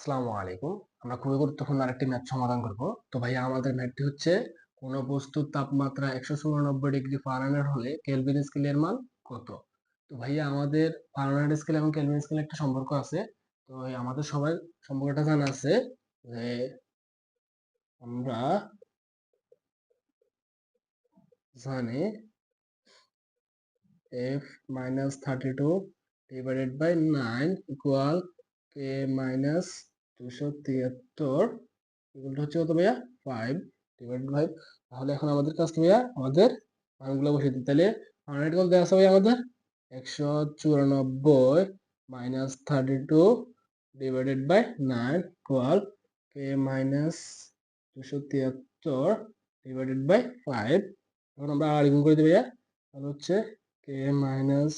আসসালামু আলাইকুম। আমরা খুবই গুরুত্বপূর্ণ আরেকটি ম্যাথ সমাধান করব। তো ভাইয়া আমাদের ম্যাথটি হচ্ছে কোন বস্তুর তাপমাত্রা 194 ডিগ্রি ফারেনহাইট হলে কেলভিন স্কেলের মান কত? তো ভাইয়া আমাদের ফারেনহাইট স্কেল এবং কেলভিন স্কেলে একটা সম্পর্ক আছে। তো আমাদের সবার সম্পর্কটা জানা আছে যে আমরা জানি f minus 32 divided by 9 equal k minus 273 equal হচ্ছে কত ভাইয়া 5 divided by 5। তাহলে এখন আমাদের কাজ কি ভাইয়া, আমাদের মানগুলো বসিয়ে দিই। তাহলে 100 কত দেওয়া আছে ভাইয়া আমাদের 194 minus 32 divided by 9 equal k minus 273 divided by 5। এখন আমরা আর গুণ করে দিই ভাইয়া, তাহলে হচ্ছে k minus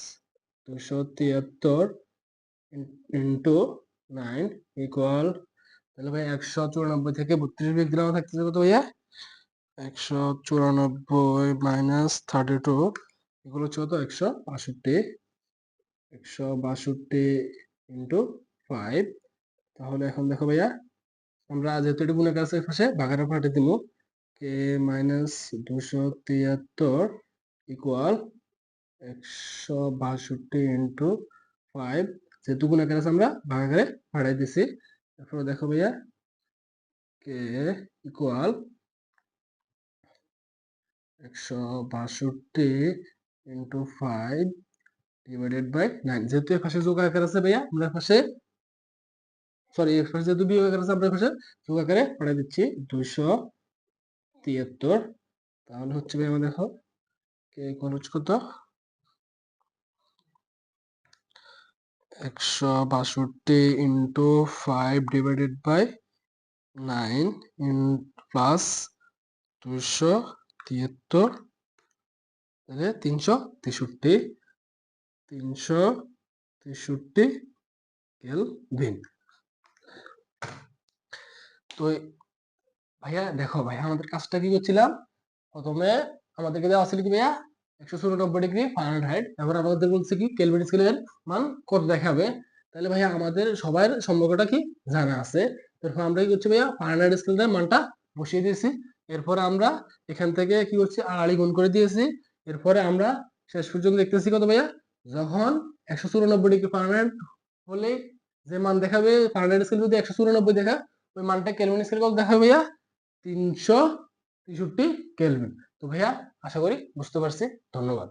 273 ইন্টু 9 ইকুয়াল, তাহলে ভাই 194 থেকে 32 বিয়োগ দিলে আমার থাকতেছে কত ভাইয়া 194 মাইনাস 32 এগুলো হচ্ছে কত 162 ইন্টু 5। তাহলে এখন দেখো ভাইয়া, আমরা যেহেতু এটা গুণের কাছে পাশে ভাগারে পাঠিয়ে দিব, k মাইনাস 273 ইকুয়াল 162 ইন্টু 5, যেহেতু গুণাকার আছে আমরা ভাগাকারে পাঠাই দিছি। তারপর দেখো ভাইয়া k equal 162 into 5 divided by 9। যেহেতু এর পাশে যোগ আকার আছে ভাইয়া, আমরা পাশে সরি এর পাশে যেহেতু বিয়োগ আকার আছে আমরা পাশে যোগ আকারে পাঠাই দিচ্ছি 273। তাহলে হচ্ছে ভাই আমাদের দেখো k ইকুয়াল হচ্ছে কত 162 ইন্টু 5 ডিভাইডেড বাই 9 ইন প্লাস 273, তাহলে 363 কেলভিন। তো ভাইয়া দেখো ভাইয়া আমাদের কাজটা কি করছিলাম, প্রথমে আমাদেরকে দেওয়া ছিল কি ভাইয়া 194 ডিগ্রি ফারেনহাইট, এবার আমাদের বলছে কি কেলভিন স্কেলের মান কত দেখাবে। তাহলে ভাইয়া আমাদের সবার সম্পর্কটা কি জানা আছে। তারপর আমরা কি করছি ভাইয়া ফারেনহাইট স্কেলের মানটা বসিয়ে দিয়েছি। এরপরে আমরা এখান থেকে কি করছি আড়াআড়ি গুণ করে দিয়েছি। এরপরে আমরা শেষ পর্যন্ত দেখতেছি কত ভাইয়া, যখন 194 ডিগ্রি ফারেনহাইট হলে যে মান দেখাবে, ফারেনহাইট স্কেল যদি 194 দেখা, ওই মানটা কেলভিন স্কেল কত দেখাবে ভাইয়া 363 কেলভিন। তো ভাইয়া আশা করি বুঝতে পারছি, ধন্যবাদ।